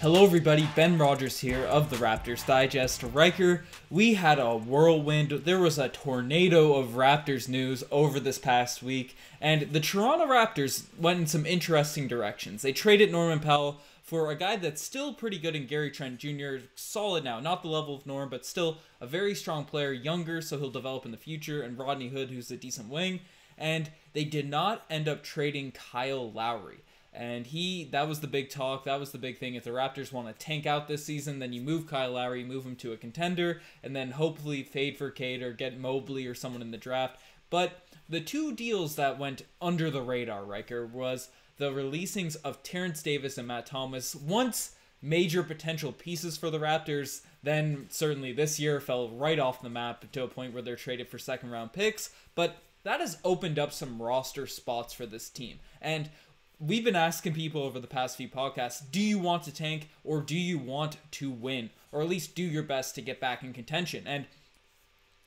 Hello everybody, Ben Rogers here of the Raptors Digest. Ryker, we had a whirlwind, there was a tornado of Raptors news over this past week, and the Toronto Raptors went in some interesting directions. They traded Norman Powell for a guy that's still pretty good in Gary Trent Jr., solid now, not the level of Norm, but still a very strong player, younger, so he'll develop in the future, and Rodney Hood, who's a decent wing, and they did not end up trading Kyle Lowry. And that was the big talk, that was the big thing. If the Raptors want to tank out this season, then you move Kyle Lowry, move him to a contender, and then hopefully fade for Cade or get Mobley or someone in the draft. But the two deals that went under the radar, Ryker, was the releasings of Terence Davis and Matt Thomas. Once major potential pieces for the Raptors, then certainly this year fell right off the map to a point where they're traded for second-round picks. But that has opened up some roster spots for this team. And we've been asking people over the past few podcasts, do you want to tank or do you want to win? Or at least do your best to get back in contention. And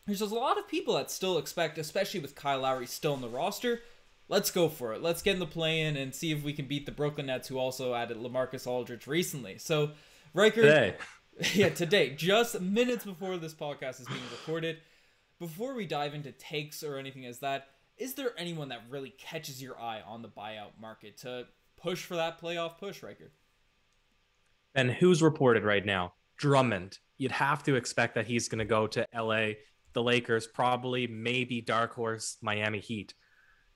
there's a lot of people that still expect, especially with Kyle Lowry still in the roster, let's go for it. Let's get in the play-in and see if we can beat the Brooklyn Nets, who also added LaMarcus Aldridge recently. So, Ryker, today, just minutes before this podcast is being recorded, before we dive into takes or anything as that, is there anyone that really catches your eye on the buyout market to push for that playoff push, Ryker? And who's reported right now? Drummond. You'd have to expect that he's going to go to LA, the Lakers, probably, maybe dark horse, Miami Heat.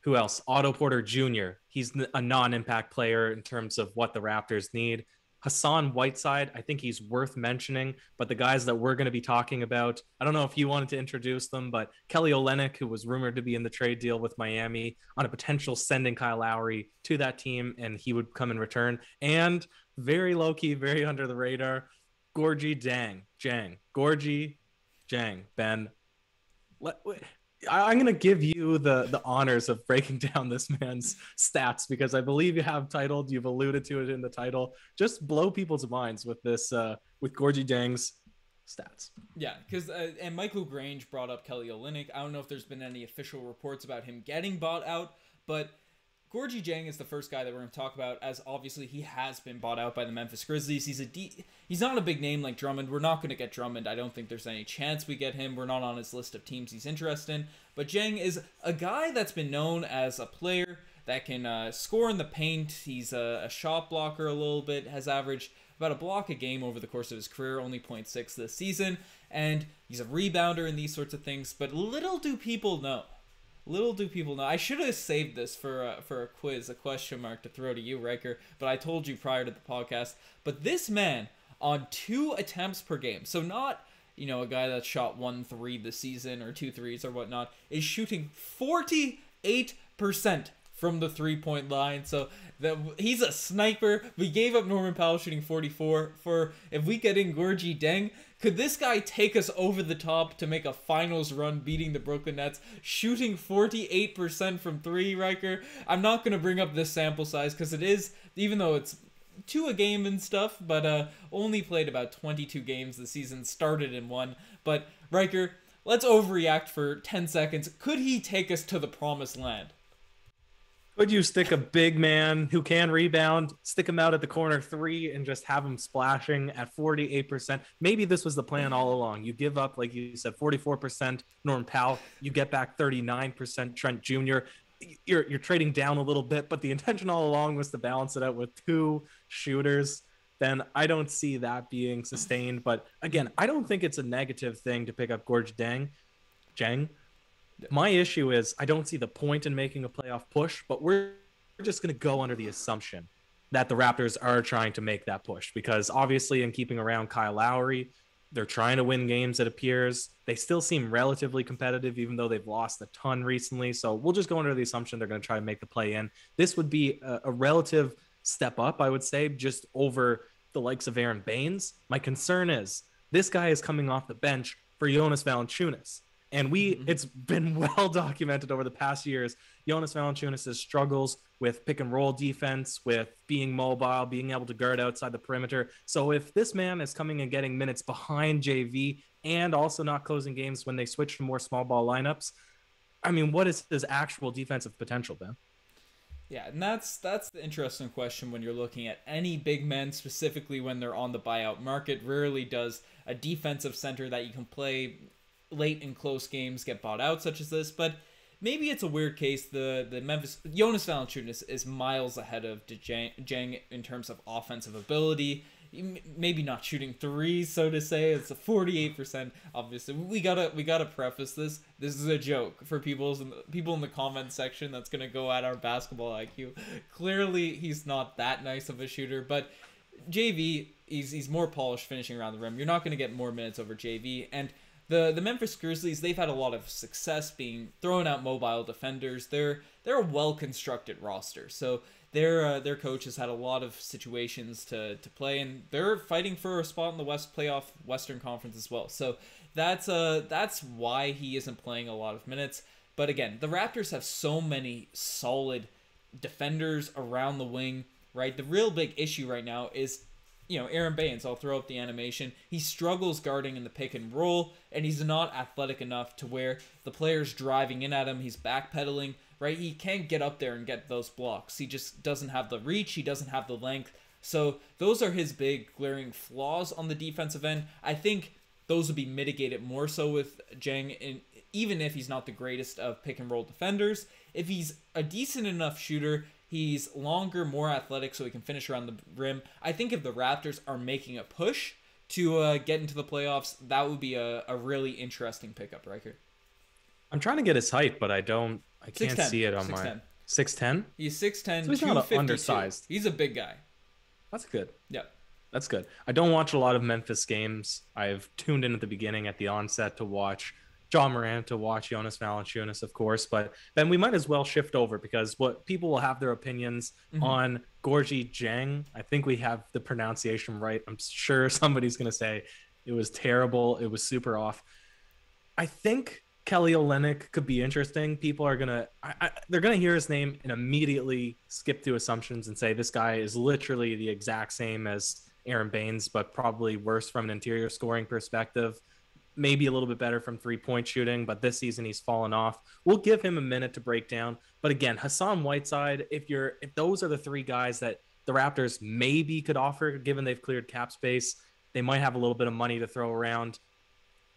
Who else? Otto Porter Jr. He's a non-impact player in terms of what the Raptors need. Hassan Whiteside, I think he's worth mentioning, but the guys that we're going to be talking about, I don't know if you wanted to introduce them, but Kelly Olynyk, who was rumored to be in the trade deal with Miami on a potential sending Kyle Lowry to that team, and he would come in return. And very low-key, very under the radar, Gorgie Jang. Gorgie Jang. Ben, I'm going to give you the honors of breaking down this man's stats, because I believe you have titled, you've alluded to it in the title. Just blow people's minds with this, with Gorgie Jang's stats. Yeah, because, and Michael Grange brought up Kelly Olynyk. I don't know if there's been any official reports about him getting bought out, but Gorgie Jang is the first guy that we're going to talk about, as obviously he has been bought out by the Memphis Grizzlies. He's not a big name like Drummond. We're not going to get Drummond. I don't think there's any chance we get him. We're not on his list of teams he's interested in. But Jang is a guy that's been known as a player that can score in the paint. He's a shot blocker a little bit, has averaged about a block a game over the course of his career, only 0.6 this season. And he's a rebounder and these sorts of things. But little do people know. I should have saved this for a quiz, a question mark to throw to you, Ryker, but I told you prior to the podcast. But this man, on 2 attempts per game, so not, a guy that shot 1 3 this season or 2 threes or whatnot, is shooting 48% from the three-point line. So he's a sniper. We gave up Norman Powell shooting 44. If we get in Gorgie Jang, could this guy take us over the top to make a finals run beating the Brooklyn Nets, shooting 48% from 3, Ryker? I'm not going to bring up this sample size because it is, even though it's 2 a game and stuff, but only played about 22 games the season, started in 1. But Ryker, let's overreact for 10 seconds. Could he take us to the promised land? Could you stick a big man who can rebound, stick him out at the corner 3 and just have him splashing at 48%? Maybe this was the plan all along. You give up, like you said, 44% Norm Powell. You get back 39% Trent Jr. You're trading down a little bit, but the intention all along was to balance it out with 2 shooters. Then I don't see that being sustained. But again, I don't think it's a negative thing to pick up Gorgie Jang. My issue is I don't see the point in making a playoff push, but we're just going to go under the assumption that the Raptors are trying to make that push, because obviously in keeping around Kyle Lowry, they're trying to win games, it appears. They still seem relatively competitive, even though they've lost a ton recently. So we'll just go under the assumption they're going to try to make the play in. This would be a relative step up, I would say, just over the likes of Aaron Baines. My concern is this guy is coming off the bench for Jonas Valanciunas. And it's been well documented over the past years, Jonas Valanciunas' struggles with pick and roll defense, with being mobile, being able to guard outside the perimeter. So if this man is coming and getting minutes behind JV and also not closing games when they switch to more small ball lineups, I mean, what is his actual defensive potential, Ben? Yeah, and that's the interesting question when you're looking at any big men, specifically when they're on the buyout market. Rarely does a defensive center that you can play late in close games get bought out, such as this. But maybe it's a weird case. The Memphis Jonas Valanciunas is miles ahead of Dieng in terms of offensive ability. Maybe not shooting threes, so to say. It's a 48%. Obviously, we gotta preface this. This is a joke for people in the comment section that's gonna go at our basketball IQ. Clearly, he's not that nice of a shooter, but JV, he's more polished finishing around the rim. You're not gonna get more minutes over JV. And the Memphis Grizzlies, they've had a lot of success being throwing out mobile defenders. They're a well constructed roster, so their coach has had a lot of situations to play, and they're fighting for a spot in the Western Conference as well. So that's why he isn't playing a lot of minutes. But again, the Raptors have so many solid defenders around the wing, right? The real big issue right now is, Aaron Baines. I'll throw up the animation. He struggles guarding in the pick and roll, and he's not athletic enough to where the player's driving in at him. He's backpedaling, right? He can't get up there and get those blocks. He just doesn't have the reach. He doesn't have the length. So those are his big glaring flaws on the defensive end. I think those would be mitigated more so with Jang, even if he's not the greatest of pick and roll defenders. If he's a decent enough shooter, he's longer, more athletic, so he can finish around the rim. I think if the Raptors are making a push to get into the playoffs, that would be a really interesting pickup, Riker. I'm trying to get his height, but I can't 6'10". see it on 6'10". my 6'10". He's 6'10", so he's not 252. undersized. He's a big guy. That's good. Yeah. That's good. I don't watch a lot of Memphis games. I've tuned in at the beginning, at the onset, to watch John Morant, to watch Jonas Valanciunas, of course. But then we might as well shift over, because what people will have their opinions on Gorgie Jang. I think we have the pronunciation right. I'm sure somebody's going to say it was terrible. It was super off. I think Kelly Olynyk could be interesting. People are they're gonna hear his name and immediately skip to assumptions and say this guy is literally the exact same as Aaron Baines, but probably worse from an interior scoring perspective. Maybe a little bit better from 3-point shooting, but this season he's fallen off. We'll give him a minute to break down. But again, Hassan Whiteside, if those are the three guys that the Raptors maybe could offer, given they've cleared cap space, they might have a little bit of money to throw around.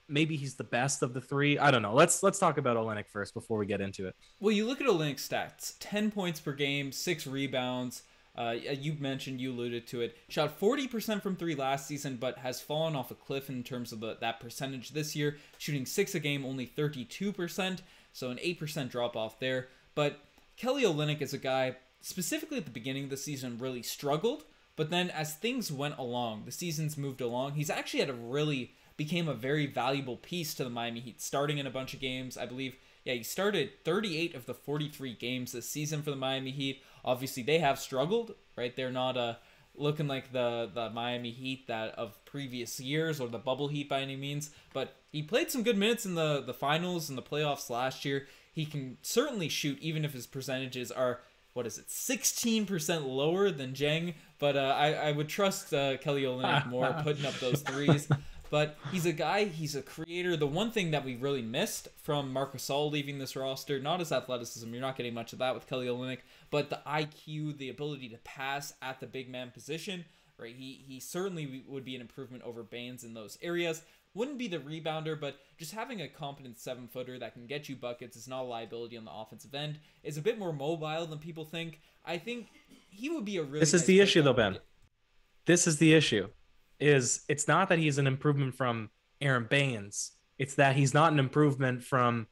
Maybe he's the best of the three. I don't know. Let's talk about Olynyk first before we get into it. Well, you look at Olynyk stats: 10 points per game, 6 rebounds. You alluded to it. Shot 40% from 3 last season, but has fallen off a cliff in terms of that percentage this year. Shooting 6 a game, only 32%, so an 8% drop off there. But Kelly Olynyk is a guy, specifically at the beginning of the season, really struggled. But then as things went along, the seasons moved along, he's actually became a very valuable piece to the Miami Heat, starting in a bunch of games. I believe, he started 38 of the 43 games this season for the Miami Heat. Obviously, they have struggled, right? They're not looking like the Miami Heat that of previous years or the bubble Heat by any means. But he played some good minutes in the finals and the playoffs last year. He can certainly shoot, even if his percentages are, 16% lower than Jang. But I would trust Kelly Olynyk more putting up those threes. But he's a guy, he's a creator. The one thing that we really missed from Marc Gasol leaving this roster, not his athleticism, you're not getting much of that with Kelly Olynyk, but the IQ, the ability to pass at the big man position, right? He certainly would be an improvement over Baines in those areas. Wouldn't be the rebounder, but just having a competent 7-footer that can get you buckets is not a liability on the offensive end. Is a bit more mobile than people think. I think he would be a really This is the issue, though, Ben. This is the issue. It's not that he's an improvement from Aaron Baines. It's that he's not an improvement from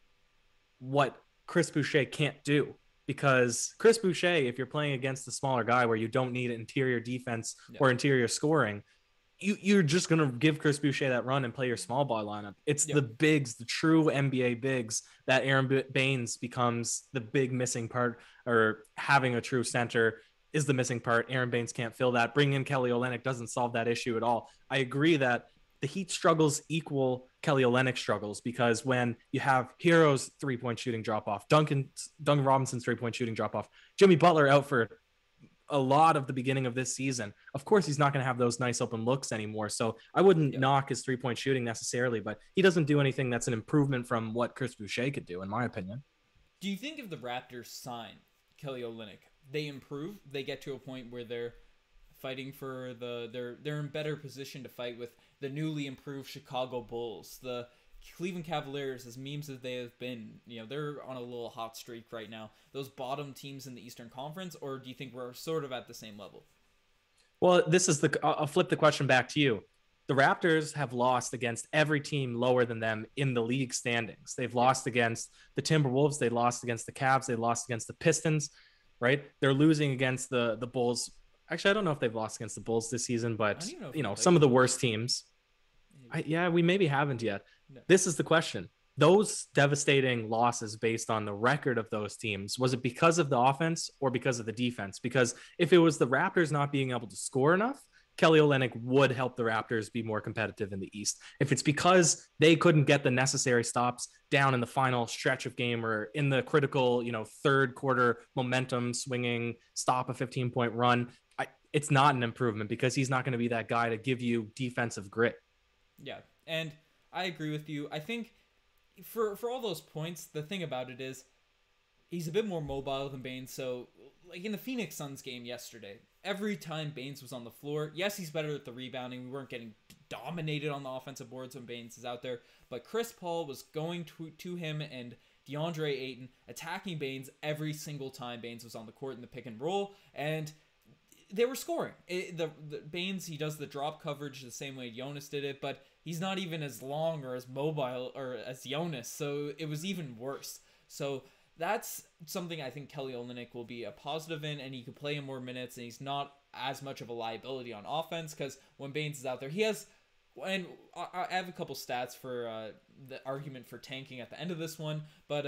what Chris Boucher can't do. Because Chris Boucher, if you're playing against a smaller guy where you don't need interior defense or interior scoring, you're just going to give Chris Boucher that run and play your small ball lineup. It's the bigs, the true NBA bigs, that Aaron Baines becomes the big missing part, or having a true center is the missing part. Aaron Baines can't fill that. Bringing in Kelly Olynyk doesn't solve that issue at all. I agree that the Heat struggles equal Kelly Olynyk struggles, because when you have Hero's 3-point shooting drop off, Duncan Robinson's 3-point shooting drop off, Jimmy Butler out for a lot of the beginning of this season, of course he's not going to have those nice open looks anymore. So I wouldn't knock his 3-point shooting necessarily, but he doesn't do anything that's an improvement from what Chris Boucher could do, in my opinion. Do you think if the Raptors sign Kelly Olynyk, they improve, they get to a point where they're fighting for they're in better position to fight with the newly improved Chicago Bulls. The Cleveland Cavaliers, as memes as they have been, they're on a little hot streak right now. Those bottom teams in the Eastern Conference, or do you think we're sort of at the same level? Well, I'll flip the question back to you. The Raptors have lost against every team lower than them in the league standings. They've lost against the Timberwolves. They lost against the Cavs. They lost against the Pistons, right? They're losing against the Bulls. Actually, I don't know if they've lost against the Bulls this season, but some of the worst teams. We maybe haven't yet. No. This is the question. Those devastating losses based on the record of those teams, was it because of the offense or because of the defense? Because if it was the Raptors not being able to score enough, Kelly Olynyk would help the Raptors be more competitive in the East. If it's because they couldn't get the necessary stops down in the final stretch of game or in the critical, third quarter momentum swinging, stop a 15-point run, it's not an improvement because he's not going to be that guy to give you defensive grit. Yeah, and I agree with you. I think for all those points, the thing about it is he's a bit more mobile than Baines. So, like in the Phoenix Suns game yesterday, every time Baines was on the floor, yes, he's better at the rebounding. We weren't getting dominated on the offensive boards when Baines is out there, but Chris Paul was going to him and DeAndre Ayton, attacking Baines every single time Baines was on the court in the pick and roll, and they were scoring. The Baines, he does the drop coverage the same way Jonas did it, but he's not even as long or as mobile or as Jonas, so it was even worse. So that's something I think Kelly Olynyk will be a positive in, and he could play in more minutes, and he's not as much of a liability on offense, because when Baines is out there, he has, and I have a couple stats for the argument for tanking at the end of this one, but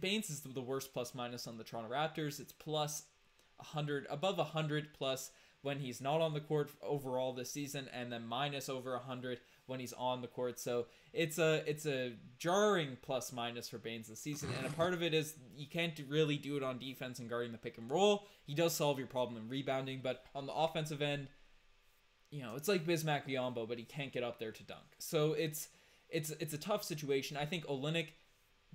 Baines is the worst plus-minus on the Toronto Raptors. It's plus 100, above 100 plus when he's not on the court overall this season, and then minus over 100 when he's on the court. So it's a jarring plus minus for Baines this season, and a part of it is you can't really do it on defense and guarding the pick and roll. He does solve your problem in rebounding, but on the offensive end, it's like Bismack Biyombo, but he can't get up there to dunk. So it's a tough situation. I think Olynyk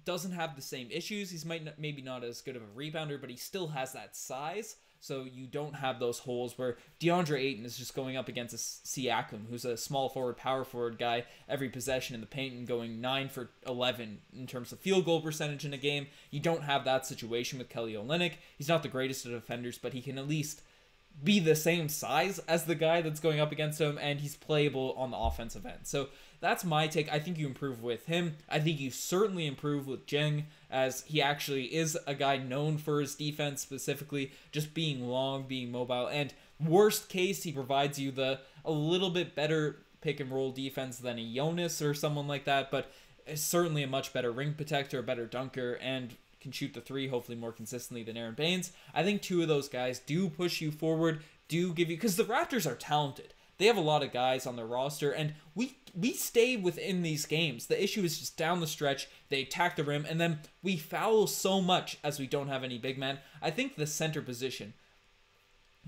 doesn't have the same issues. He's maybe not as good of a rebounder, but he still has that size. So you don't have those holes where DeAndre Ayton is just going up against a Siakam, who's a small forward, power forward guy, every possession in the paint and going 9 for 11 in terms of field goal percentage in a game. You don't have that situation with Kelly Olynyk. He's not the greatest of defenders, but he can at least be the same size as the guy that's going up against him, and he's playable on the offensive end. So that's my take. I think you improve with him. I think you certainly improve with Dieng, as he actually is a guy known for his defense, specifically just being long, being mobile, and worst case, he provides you a little bit better pick and roll defense than a Jonas or someone like that, but is certainly a much better ring protector, a better dunker, and can shoot the three hopefully more consistently than Aaron Baines. I think two of those guys do push you forward, do give you, because the Raptors are talented. They have a lot of guys on their roster, and we stay within these games. The issue is just down the stretch, they attack the rim, and then we foul so much as we don't have any big men. I think the center position,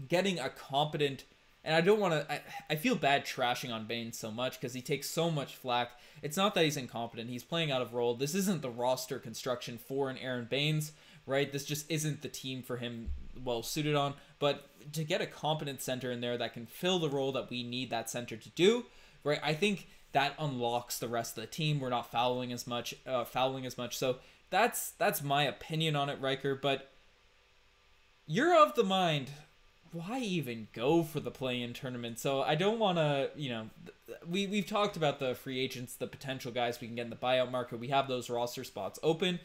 getting a competent, and I don't want to, I feel bad trashing on Baines so much because he takes so much flack. It's not that he's incompetent. He's playing out of role. This isn't the roster construction for an Aaron Baines, right? This just isn't the team for him well suited on. But to get a competent center in there that can fill the role that we need that center to do, right? I think that unlocks the rest of the team. We're not fouling as much. So that's my opinion on it, Ryker. But you're of the mind, why even go for the play-in tournament? So I don't want to, we've talked about the free agents, the potential guys we can get in the buyout market. We have those roster spots open.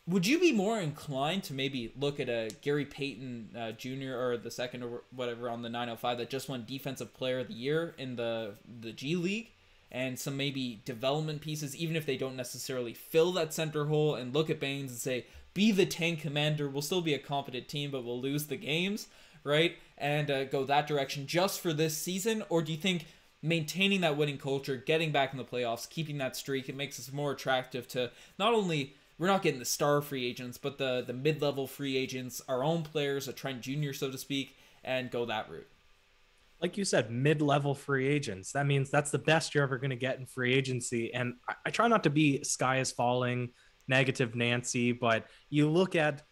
Would you be more inclined to maybe look at a Gary Payton Jr. or the second or whatever on the 905 that just won Defensive Player of the Year in the G League, and some maybe development pieces, even if they don't necessarily fill that center hole, and look at Baines and say, be the tank commander, we'll still be a competent team, but we'll lose the games, right? And go that direction just for this season? Or do you think maintaining that winning culture, getting back in the playoffs, keeping that streak, it makes us more attractive to not only, we're not getting the star free agents, but the mid-level free agents, our own players, a Trent Jr., so to speak, and go that route? Like you said, mid-level free agents. That means that's the best you're ever going to get in free agency. And I try not to be sky is falling, negative Nancy, but you look at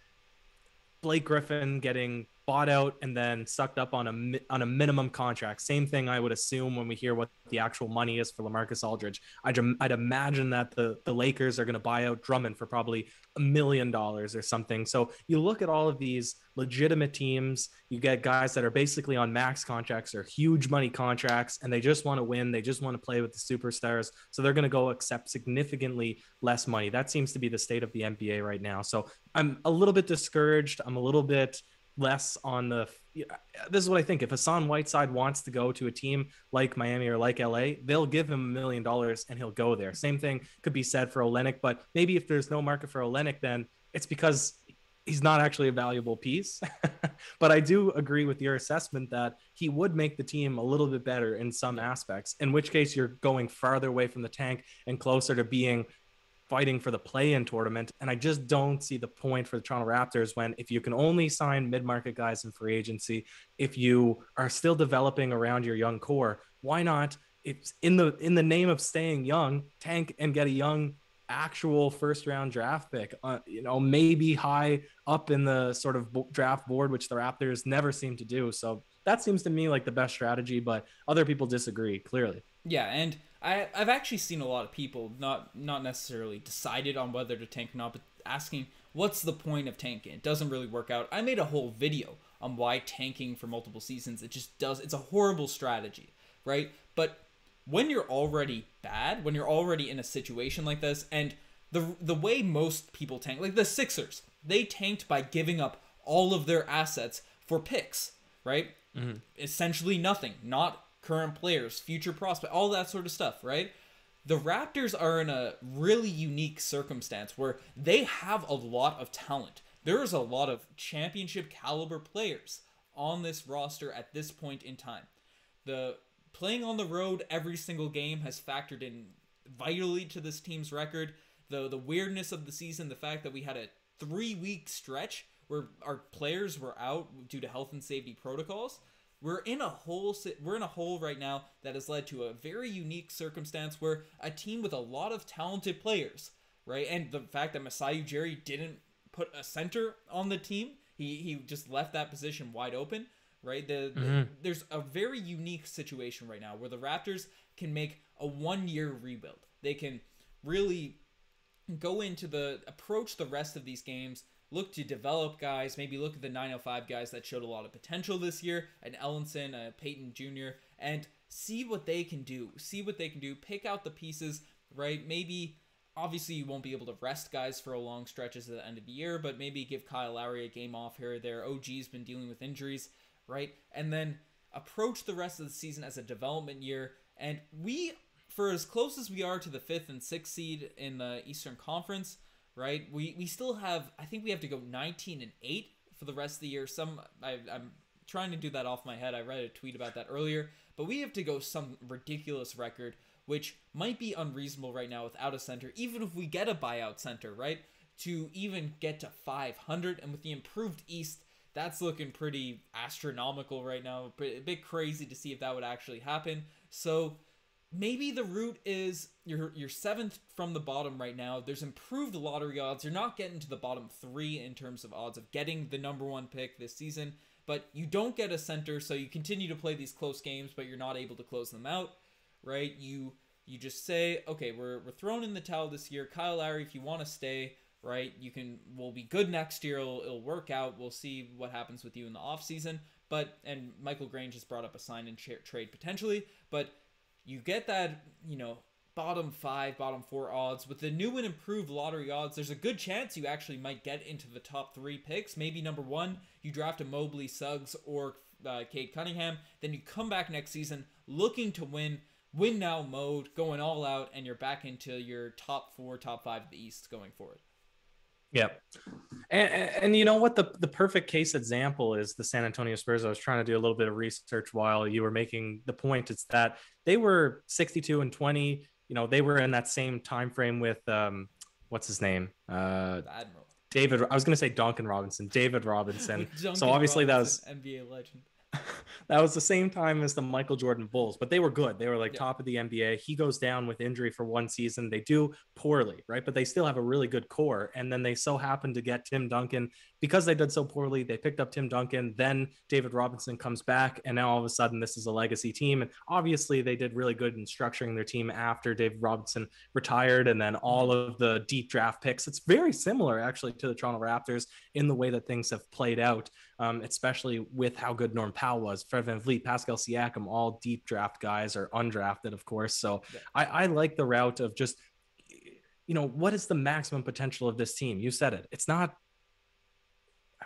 Blake Griffin getting bought out and then sucked up on a minimum contract. Same thing I would assume when we hear what the actual money is for LaMarcus Aldridge. I'd imagine that the Lakers are going to buy out Drummond for probably $1 million or something. So you look at all of these legitimate teams, you get guys that are basically on max contracts or huge money contracts, and they just want to win. They just want to play with the superstars. So they're going to go accept significantly less money. That seems to be the state of the NBA right now. So I'm a little bit discouraged. I'm a little bit less on the, this is what I think. If Hassan Whiteside wants to go to a team like Miami or like LA, they'll give him $1 million and he'll go there. Same thing could be said for Olynyk, but maybe if there's no market for Olynyk, then it's because he's not actually a valuable piece. But I do agree with your assessment that he would make the team a little bit better in some aspects, in which case you're going farther away from the tank and closer to being fighting for the play-in tournament. And I just don't see the point for the Toronto Raptors when, if you can only sign mid-market guys in free agency, if you are still developing around your young core, why not, it's in the name of staying young, tank and get a young actual first round draft pick, maybe high up in the sort of draft board, which the Raptors never seem to do. So that seems to me like the best strategy, but other people disagree clearly. Yeah, and I've actually seen a lot of people not necessarily decided on whether to tank or not, but asking, what's the point of tanking? It doesn't really work out. I made a whole video on why tanking for multiple seasons, it's a horrible strategy, right? But when you're already bad, when you're already in a situation like this, and the way most people tank, like the Sixers, they tanked by giving up all of their assets for picks, right? Mm-hmm. Essentially nothing, not current players, future prospects, all that sort of stuff, right? The Raptors are in a really unique circumstance where they have a lot of talent. There is a lot of championship caliber players on this roster at this point in time. The playing on the road every single game has factored in vitally to this team's record. The weirdness of the season, the fact that we had a 3-week stretch where our players were out due to health and safety protocols. We're in a hole right now that has led to a very unique circumstance where a team with a lot of talented players, right? And the fact that Masai Ujiri didn't put a center on the team, he just left that position wide open, right? There's a very unique situation right now where the Raptors can make a 1-year rebuild. They can really go into approach the rest of these games, look to develop guys, maybe look at the 905 guys that showed a lot of potential this year, an Ellenson, a Peyton Jr., and see what they can do. Pick out the pieces, right? Maybe, obviously, you won't be able to rest guys for a long stretches at the end of the year, but maybe give Kyle Lowry a game off here or there. OG's been dealing with injuries, right? And then approach the rest of the season as a development year. And for as close as we are to the 5th and 6th seed in the Eastern Conference, right? We still have, I think we have to go 19-8 for the rest of the year. I'm trying to do that off my head. I read a tweet about that earlier, but we have to go some ridiculous record, which might be unreasonable right now without a center, even if we get a buyout center, right? To even get to 500, and with the improved East, that's looking pretty astronomical right now. A bit crazy to see if that would actually happen. So maybe the route is you're 7th from the bottom right now. There's improved lottery odds. You're not getting to the bottom 3 in terms of odds of getting the number 1 pick this season, but you don't get a center, so you continue to play these close games, but you're not able to close them out, right? You just say, okay, we're throwing in the towel this year. Kyle Lowry, if you want to stay, right, we'll be good next year. It'll work out. We'll see what happens with you in the offseason. And Michael Grange just brought up a sign and trade potentially, but you get that, bottom 5, bottom 4 odds. With the new and improved lottery odds, there's a good chance you actually might get into the top 3 picks. Maybe number 1, you draft a Mobley, Suggs, or Cade Cunningham. Then you come back next season looking to win now mode, going all out, and you're back into your top 4, top 5 of the East going forward. Yep. And you know what? The perfect case example is the San Antonio Spurs. I was trying to do a little bit of research while you were making the point. It's that they were 62-20. They were in that same time frame with what's his name? Admiral. David. I was going to say Duncan Robinson. David Robinson. So obviously Robinson, that was NBA legend. That was the same time as the Michael Jordan Bulls, but they were good. They were like Yeah. top of the NBA. He goes down with injury for one season. They do poorly, right? But they still have a really good core. And then they so happened to get Tim Duncan because they did so poorly. They picked up Tim Duncan. Then David Robinson comes back. And now all of a sudden, this is a legacy team. And obviously, they did really good in structuring their team after David Robinson retired. And then all of the deep draft picks. It's very similar, actually, to the Toronto Raptors in the way that things have played out, especially with how good Norm Powell was. Fred VanVleet, Pascal Siakam, all deep draft guys or undrafted, of course. So Yeah. I like the route of just, what is the maximum potential of this team? You said it. It's not,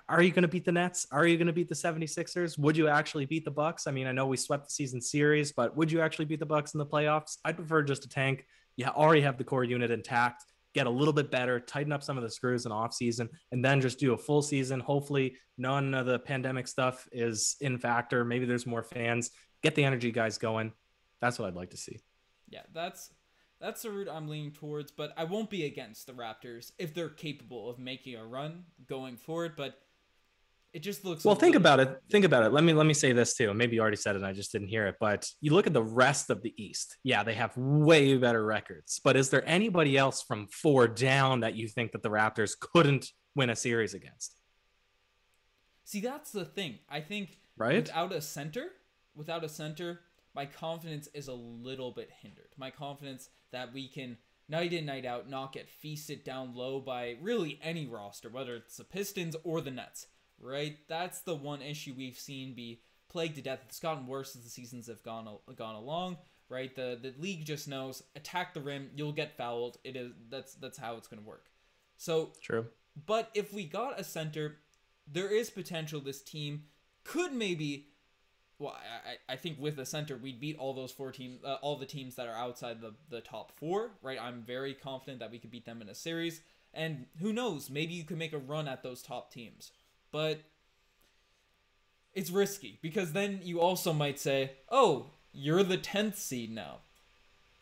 are you going to beat the Nets? Are you going to beat the 76ers? Would you actually beat the Bucks? I mean, I know we swept the season series, but would you actually beat the Bucks in the playoffs? I'd prefer just a tank. You already have the core unit intact. Get a little bit better, tighten up some of the screws in off season, and then just do a full season. Hopefully none of the pandemic stuff is in factor. Maybe there's more fans. Get the energy guys going. That's what I'd like to see. Yeah, that's the route I'm leaning towards, but I won't be against the Raptors if they're capable of making a run going forward, but it just looks think about it. Let me say this too. Maybe you already said it and I just didn't hear it, but you look at the rest of the East. Yeah, they have way better records. But is there anybody else from 4 down that you think that the Raptors couldn't win a series against? See, that's the thing. I think right? without a center, my confidence is a little bit hindered. My confidence that we can night in, night out, not get feasted down low by really any roster, whether it's the Pistons or the Nets. Right, that's the one issue we've seen be plagued to death. It's gotten worse as the seasons have gone along. Right, the league just knows attack the rim, you'll get fouled. That's how it's going to work. So true. But if we got a center, there is potential this team could maybe. Well, I think with a center we'd beat all those 4 teams, all the teams that are outside the top 4. Right, I'm very confident that we could beat them in a series, and who knows, maybe you could make a run at those top teams. But it's risky because then you also might say, oh, you're the 10th seed now.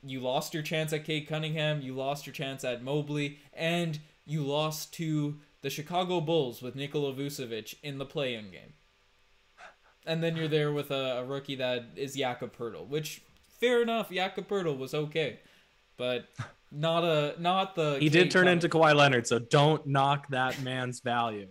You lost your chance at Cade Cunningham, you lost your chance at Mobley, and you lost to the Chicago Bulls with Nikola Vucevic in the play-in game. And then you're there with a rookie that is Jakob Poeltl, which, fair enough, Jakob Poeltl was okay. But not the... He did turn into Kawhi Leonard, so don't knock that man's value.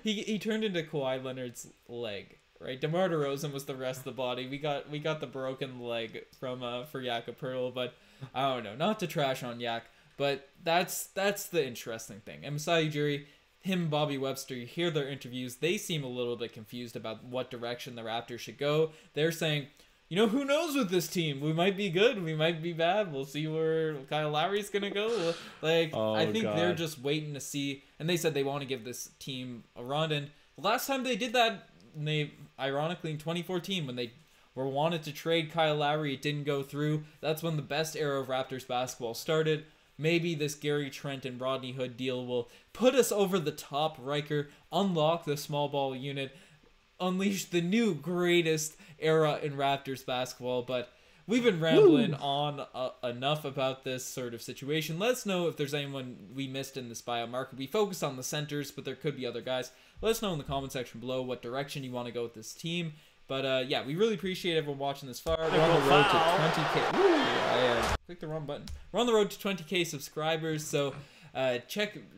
He turned into Kawhi Leonard's leg, right? DeMar DeRozan was the rest of the body. We got the broken leg from for Jakob Poeltl, but I don't know, not to trash on Yak, but that's the interesting thing. And Masai Ujiri, him and Bobby Webster, you hear their interviews, they seem a little bit confused about what direction the Raptors should go. They're saying, who knows with this team? We might be good, we might be bad. We'll see where Kyle Lowry's gonna go. I think they're just waiting to see. And they said they want to give this team a run. And last time they did that, ironically in 2014, when they wanted to trade Kyle Lowry, it didn't go through. That's when the best era of Raptors basketball started. Maybe this Gary Trent and Rodney Hood deal will put us over the top, Riker, unlock the small ball unit, unleash the new greatest era in Raptors basketball. But we've been rambling on enough about this sort of situation. Let us know if there's anyone we missed in this buyout market. We focused on the centers, but there could be other guys. Let us know in the comment section below what direction you want to go with this team. But yeah, we really appreciate everyone watching this far. We're on the road to 20K. I clicked the wrong button. We're on the road to 20K subscribers, so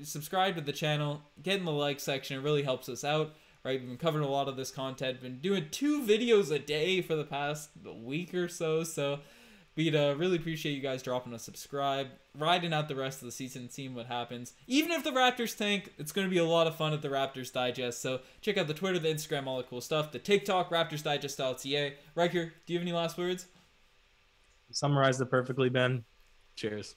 subscribe to the channel, get in the like section. It really helps us out. Right, we've been covering a lot of this content. Been doing 2 videos a day for the past week or so. So we'd really appreciate you guys dropping a subscribe, riding out the rest of the season, seeing what happens. Even if the Raptors tank, it's going to be a lot of fun at the Raptors Digest. So check out the Twitter, the Instagram, all the cool stuff. The TikTok, RaptorsDigest.ca. Riker, do you have any last words? You summarized it perfectly, Ben. Cheers.